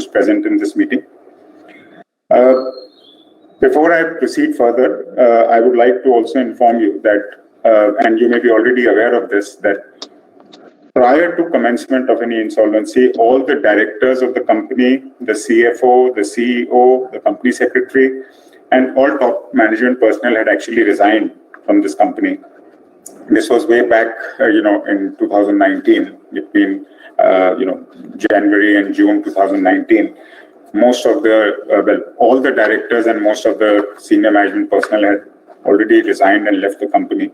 who's present in this meeting. Before I proceed further, I would like to also inform you that, and you may be already aware of this, that prior to commencement of any insolvency, all the directors of the company, the CFO, the CEO, the company secretary, and all top management personnel had actually resigned from this company. This was way back, in 2019, between, January and June 2019. Most of all the directors and most of the senior management personnel had already resigned and left the company.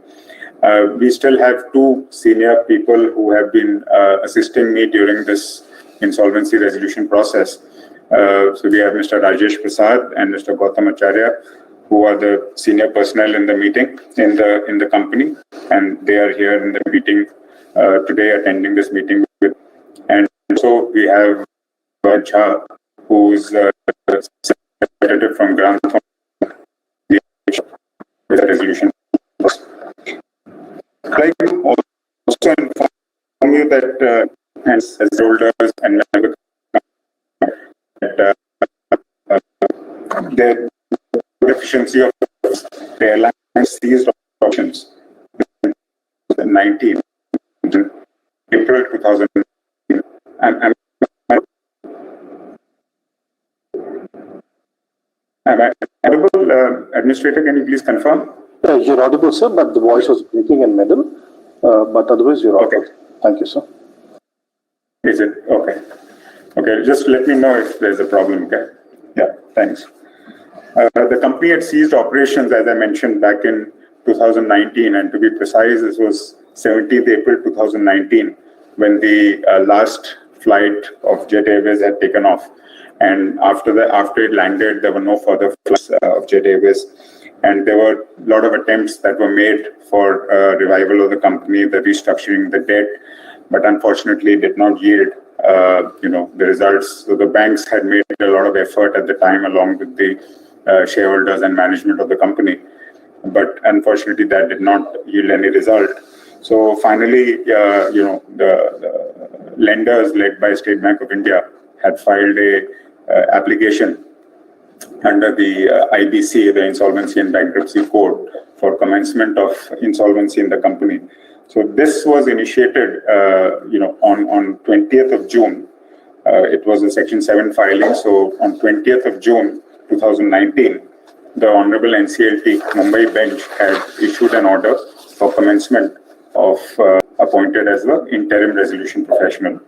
We still have two senior people who have been assisting me during this insolvency resolution process. So we have Mr. Rajesh Prasad and Mr. Gautam Acharya, who are the senior personnel in the meeting in the company, and they are here in the meeting today, attending this meeting. And so we have Jha, who is a representative from Gram with the resolution. I'd like to also inform you that as holders and members, that the efficiency of the airline seized options in 19, April 2019. Am I audible? Administrator, can you please confirm? You're audible, sir, but the voice was breaking in middle. But otherwise, you're audible. Okay. Thank you, sir. Is it? Okay. Okay, just let me know if there's a problem, okay? Yeah, thanks. The company had ceased operations, as I mentioned, back in 2019, and to be precise, this was 17th April 2019, when the last flight of Jet Airways had taken off. And after it landed, there were no further flights of Jet Airways. And there were a lot of attempts that were made for revival of the company, the restructuring, the debt, but unfortunately did not yield the results. So the banks had made a lot of effort at the time, along with the shareholders and management of the company. But unfortunately, that did not yield any result. So finally, the lenders led by State Bank of India had filed a application under the IBC, the Insolvency and Bankruptcy Code, for commencement of insolvency in the company. So this was initiated, on 20th of June. It was a Section 7 filing. So on 20th of June 2019, the Honorable NCLT Mumbai bench had issued an order for commencement of appointed as the interim resolution professional.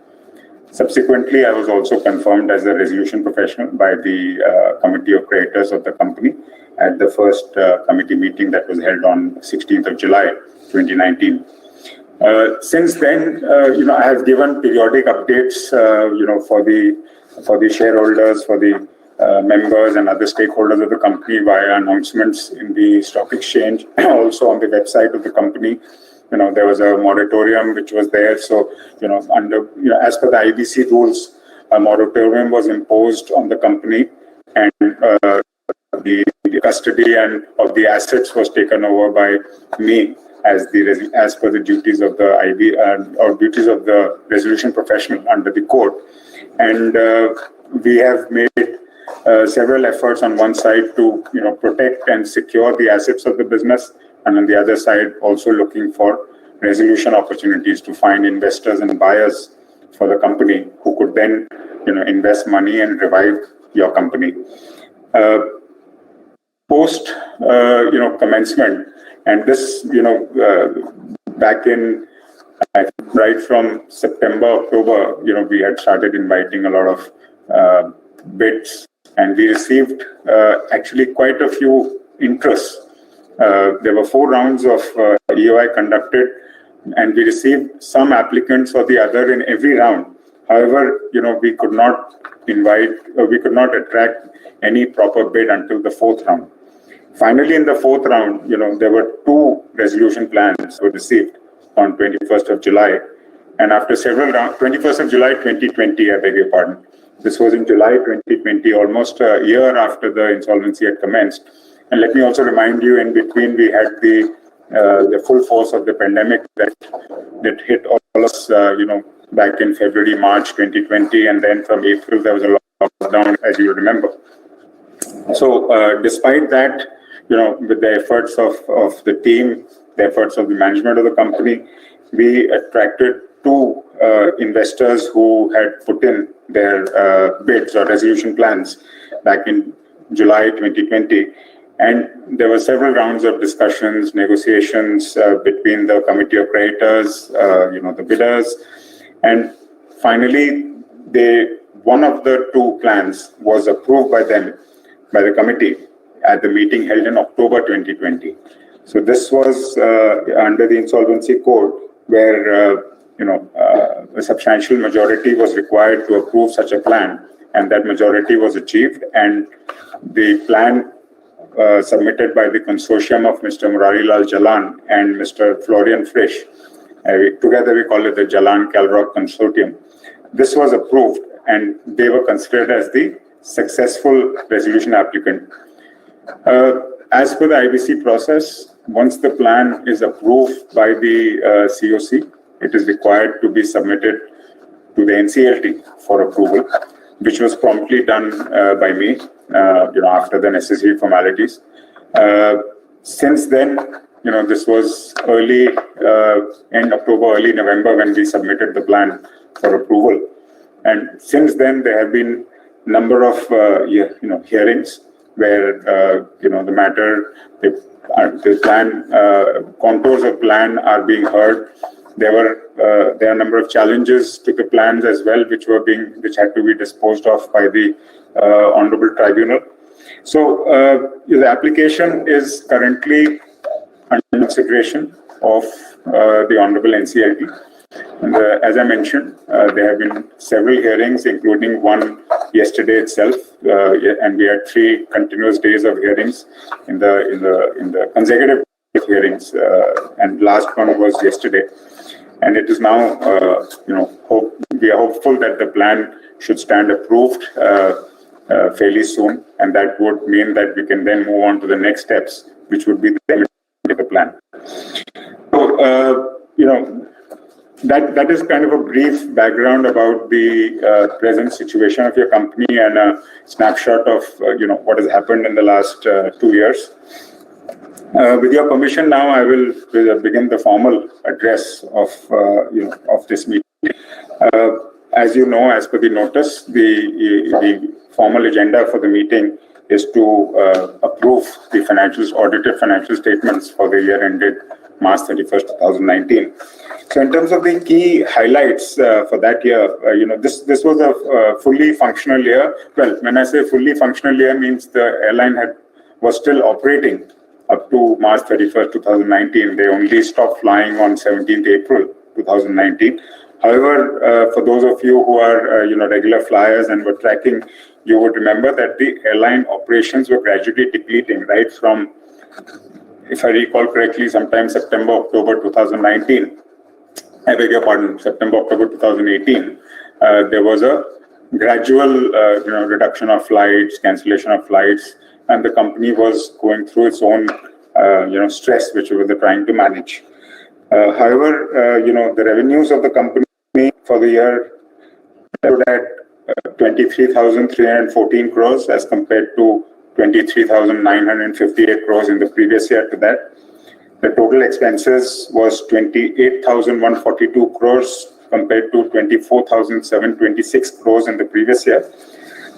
Subsequently, I was also confirmed as a resolution professional by the Committee of Creditors of the company at the first committee meeting that was held on 16th of July 2019. Since then, I have given periodic updates, for the shareholders, for the members and other stakeholders of the company via announcements in the stock exchange, also on the website of the company. There was a moratorium which was there. So, as per the IBC rules, a moratorium was imposed on the company, and the custody and of the assets was taken over by me as per the duties of the or duties of the resolution professional under the code. And we have made several efforts on one side to protect and secure the assets of the business, and on the other side also looking for resolution opportunities to find investors and buyers for the company who could then invest money and revive your company. Post commencement, and this back in right from September, October, we had started inviting a lot of bids, and we received actually quite a few interests. There were 4 rounds of EOI conducted, and we received some applicants or the other in every round. However, we could not attract any proper bid until the 4th round. Finally, in the 4th round, there were 2 resolution plans were received on 21st of July. And after several rounds, 21st of July 2020, I beg your pardon. This was in July 2020, almost a year after the insolvency had commenced. And let me also remind you, in between, we had the full force of the pandemic that hit all of us, back in February, March 2020. And then from April, there was a lot lockdown, as you remember. So despite that, with the efforts of the team, the efforts of the management of the company, we attracted two investors who had put in their bids or resolution plans back in July 2020. And there were several rounds of discussions, negotiations between the committee of creditors, the bidders. And finally, one of the two plans was approved by them, by the committee, at the meeting held in October 2020. So this was under the Insolvency Code, where a substantial majority was required to approve such a plan, and that majority was achieved. And the plan submitted by the consortium of Mr. Murarilal Jalan and Mr. Florian Frisch, together we call it the Jalan-Kalrock Consortium. This was approved, and they were considered as the successful resolution applicant. As per the IBC process, once the plan is approved by the COC, it is required to be submitted to the NCLT for approval, which was promptly done by me, after the necessary formalities. Since then, this was end October, early November when we submitted the plan for approval. And since then, there have been number of hearings where the matter, the plan, contours of plan are being heard. There are a number of challenges to the plans as well, which had to be disposed of by the Honorable Tribunal. So the application is currently under consideration of the Honorable NCLT. And, as I mentioned, there have been several hearings, including one yesterday itself, and we had 3 continuous days of hearings in the consecutive hearings, and last one was yesterday. And it is now, we are hopeful that the plan should stand approved fairly soon, and that would mean that we can then move on to the next steps, which would be the plan. So, that is kind of a brief background about the present situation of your company and a snapshot of what has happened in the last 2 years. With your permission, now I will begin the formal address of this meeting. As you know, as per the notice, the formal agenda for the meeting is to approve the audited financial statements for the year ended March 31st, 2019. So in terms of the key highlights for that year, this was a fully functional year. Well, when I say fully functional year, means the airline was still operating up to March 31st, 2019. They only stopped flying on 17th April, 2019. However, for those of you who are regular flyers and were tracking, you would remember that the airline operations were gradually depleting right from, if I recall correctly, sometime September, October 2019. I beg your pardon, September, October 2018. There was a gradual reduction of flights, cancellation of flights, and the company was going through its own stress, which we were trying to manage. However, the revenues of the company for the year stood at 23,314 crores as compared to 23,958 crores in the previous year to that. The total expenses was 28,142 crores compared to 24,726 crores in the previous year.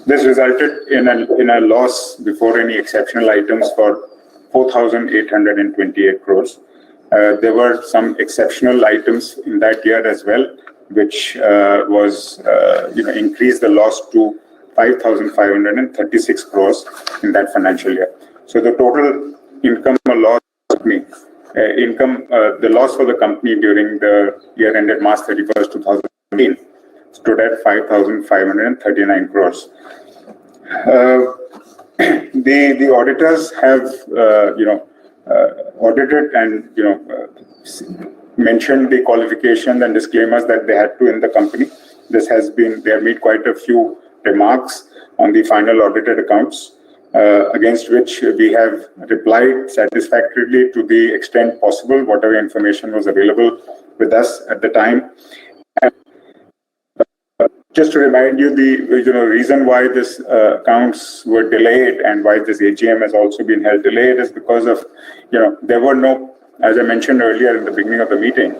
This resulted in a loss before any exceptional items for 4,828 crores. There were some exceptional items in that year as well, which increased the loss to 5,536 crores in that financial year. So the total income or loss the loss for the company during the year ended March 31st, 2019 stood at 5,539 crores. The auditors have audited and mentioned the qualifications and disclaimers that they had to in the company. They have made quite a few remarks on the final audited accounts, against which we have replied satisfactorily to the extent possible, whatever information was available with us at the time. And Just to remind you, the reason why this accounts were delayed and why this AGM has also been held delayed is because of, there were no, as I mentioned earlier in the beginning of the meeting,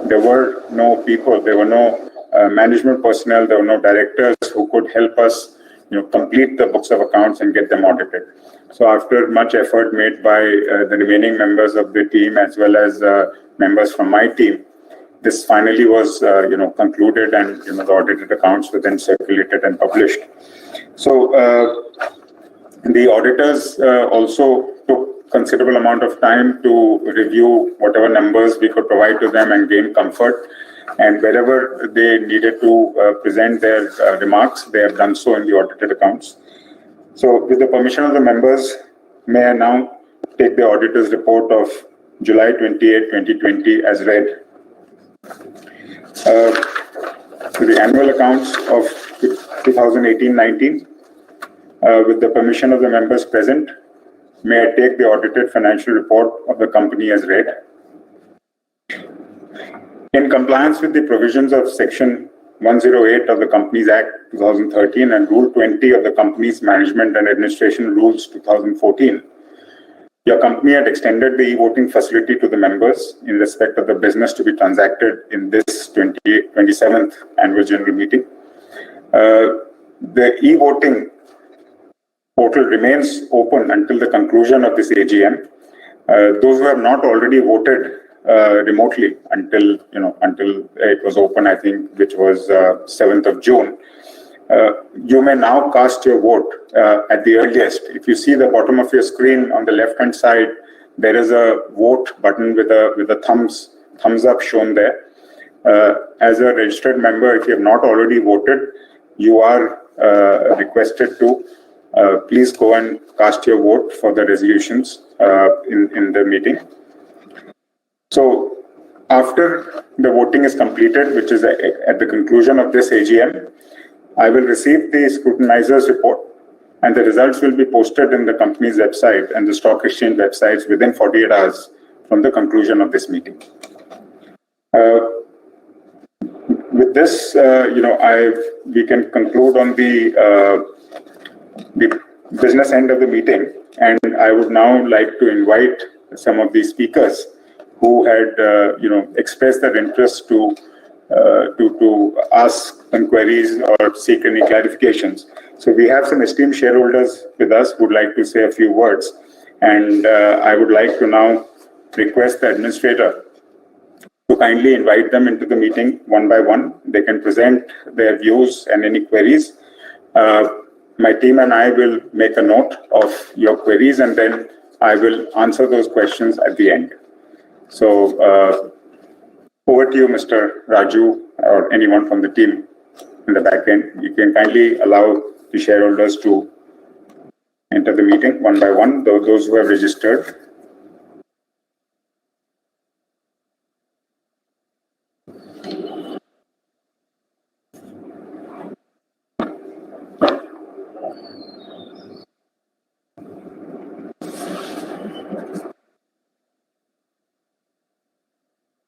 there were no people, there were no management personnel, there were no directors who could help us, complete the books of accounts and get them audited. So after much effort made by the remaining members of the team as well as members from my team, this finally was, concluded, and the audited accounts were then circulated and published. So the auditors also took considerable amount of time to review whatever numbers we could provide to them and gain comfort. And wherever they needed to present their remarks, they have done so in the audited accounts. So with the permission of the members, may I now take the auditor's report of July 28, 2020 as read. The annual accounts of 2018-19, with the permission of the members present, may I take the audited financial report of the company as read. In compliance with the provisions of Section 108 of the Companies Act 2013 and Rule 20 of the Companies Management and Administration Rules 2014, your company had extended the e-voting facility to the members in respect of the business to be transacted in this 27th annual general meeting. The e-voting portal remains open until the conclusion of this AGM. Those who have not already voted remotely until it was open, I think, which was 7th of June. You may now cast your vote at the earliest. If you see the bottom of your screen on the left-hand side, there is a vote button with a thumbs up shown there. As a registered member, if you have not already voted, you are requested to please go and cast your vote for the resolutions in the meeting. So after the voting is completed, which is at the conclusion of this AGM, I will receive the scrutinizer's report, and the results will be posted in the company's website and the stock exchange websites within 48 hours from the conclusion of this meeting. With this, we can conclude on the business end of the meeting, and I would now like to invite some of the speakers who had, expressed their interest to ask some queries or seek any clarifications. So we have some esteemed shareholders with us who would like to say a few words, and I would like to now request the administrator to kindly invite them into the meeting one by one. They can present their views and any queries. My team and I will make a note of your queries, and then I will answer those questions at the end. So over to you, Mr. Raju, or anyone from the team in the back end. You can kindly allow the shareholders to enter the meeting one by one, those who have registered.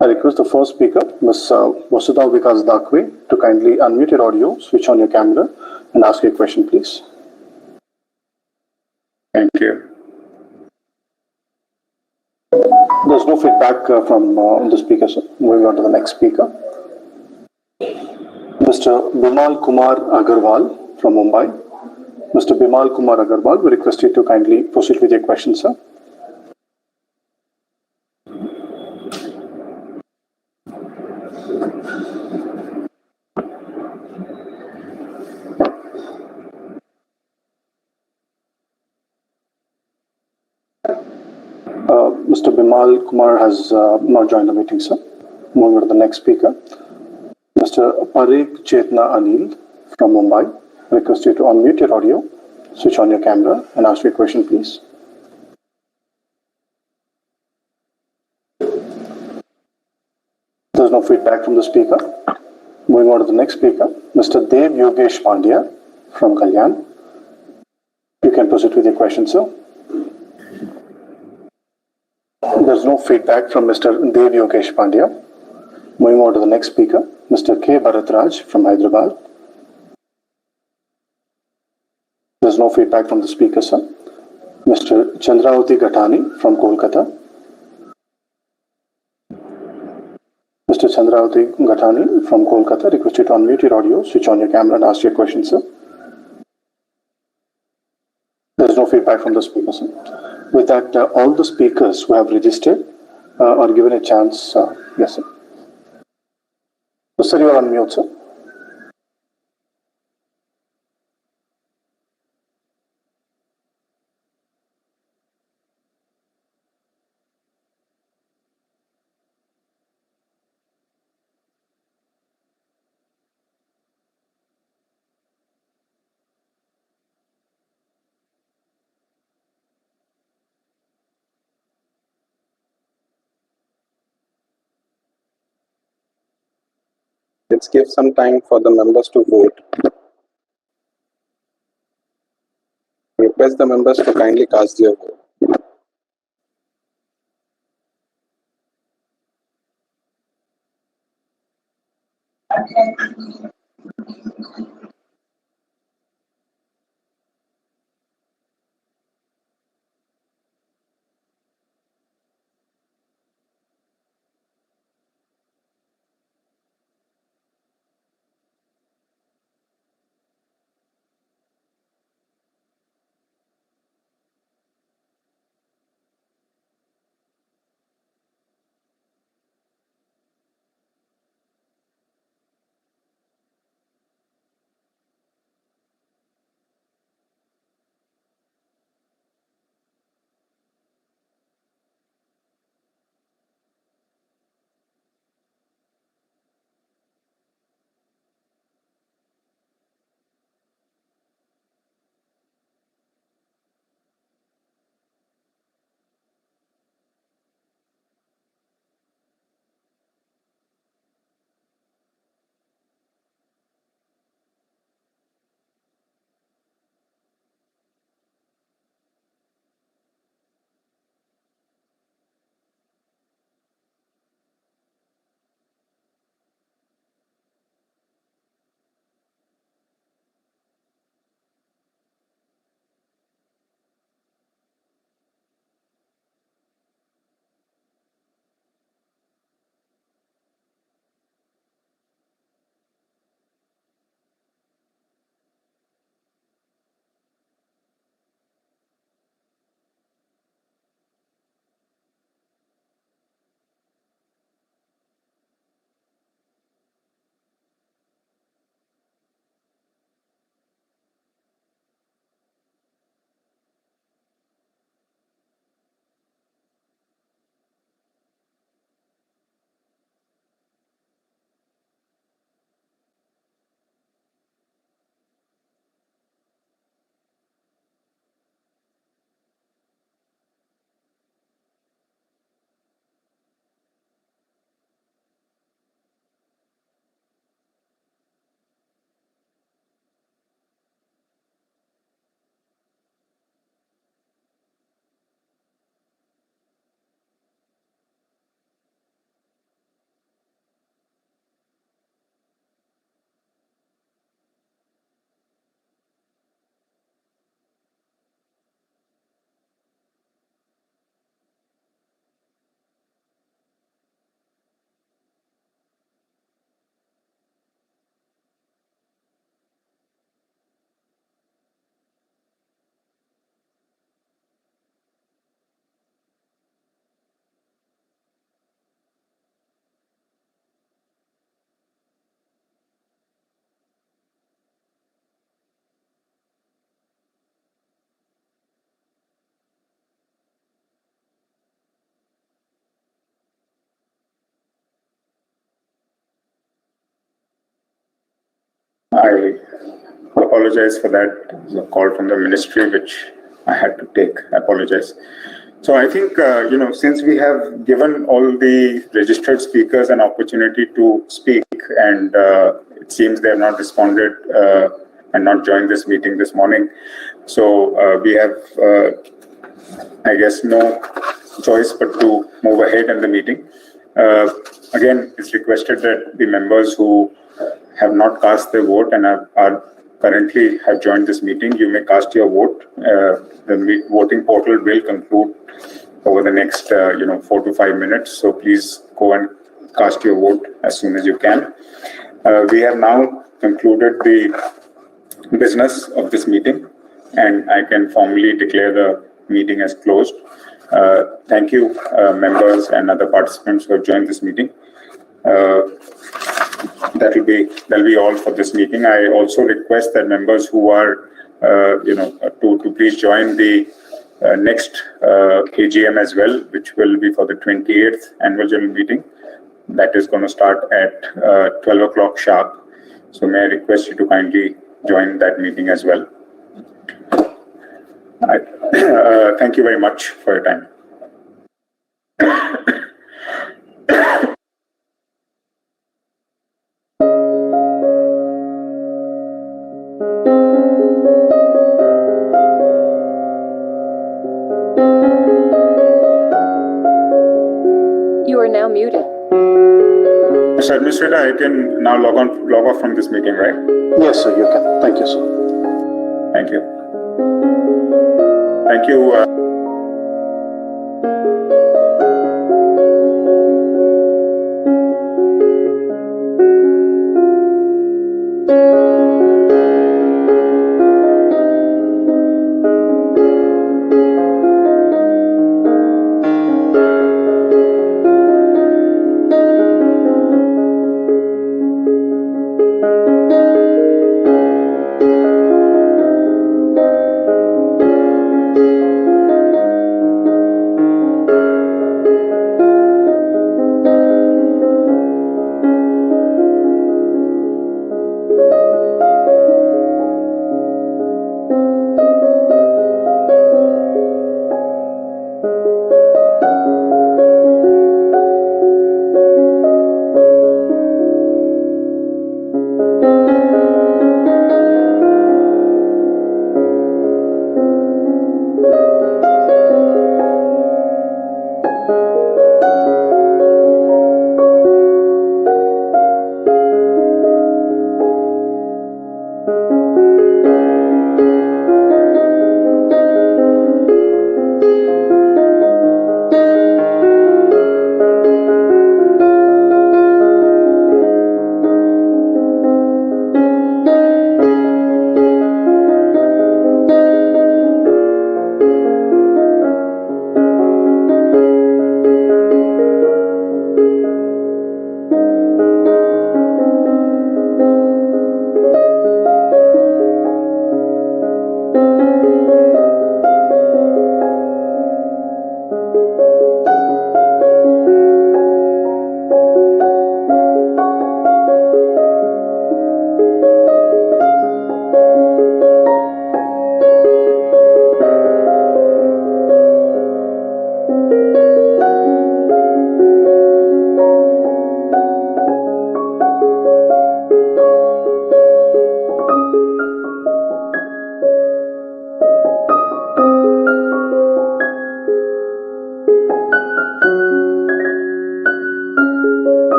I request the first speaker, Ms. Vasudha Vikas Dakwe, to kindly unmute your audio, switch on your camera, and ask your question, please. Thank you. There's no feedback from the speaker, sir. Moving on to the next speaker. Mr. Bimal Kumar Agarwal from Mumbai. Mr. Bimal Kumar Agarwal, we request you to kindly proceed with your question, sir. Mr. Bimal Kumar has not joined the meeting, sir. Moving on to the next speaker. Mr. Parik Chetna Anil from Mumbai. I request you to unmute your audio, switch on your camera, and ask your question, please. There's no feedback from the speaker. Moving on to the next speaker, Mr. Dev Yogesh Pandya from Kalyan. You can proceed with your question, sir. There's no feedback from Mr. Dev Yogesh Pandya. Moving on to the next speaker, Mr. K. Bharatraj from Hyderabad. There's no feedback from the speaker, sir. Mr. Chandravati Gatani from Kolkata. Mr. Chandravati Gatani from Kolkata, request you to unmute your audio, switch on your camera and ask your question, sir. There's no feedback from the speaker, sir. With that, all the speakers who have registered are given a chance. Yes, sir. So, sir, you are on mute, sir. Let's give some time for the members to vote. Request the members to kindly cast their vote. I apologize for that. It was a call from the ministry, which I had to take. I apologize. So I think, since we have given all the registered speakers an opportunity to speak, and it seems they have not responded and not joined this meeting this morning. So we have, I guess, no choice but to move ahead in the meeting. Again, it's requested that the members who have not cast their vote and are currently have joined this meeting, you may cast your vote. The voting portal will conclude over the next 4 to 5 minutes. So please go and cast your vote as soon as you can. We have now concluded the business of this meeting, and I can formally declare the meeting as closed. Thank you, members and other participants who have joined this meeting. That'll be all for this meeting. I also request that members who are, to please join the next AGM as well, which will be for the 28th annual general meeting. That is going to start at 12 o'clock sharp. So may I request you to kindly join that meeting as well. Thank you very much for your time. You are now muted. Mr. Administrator, I can now log off from this meeting, right? Yes, sir, you can. Thank you, sir. Thank you. Thank you.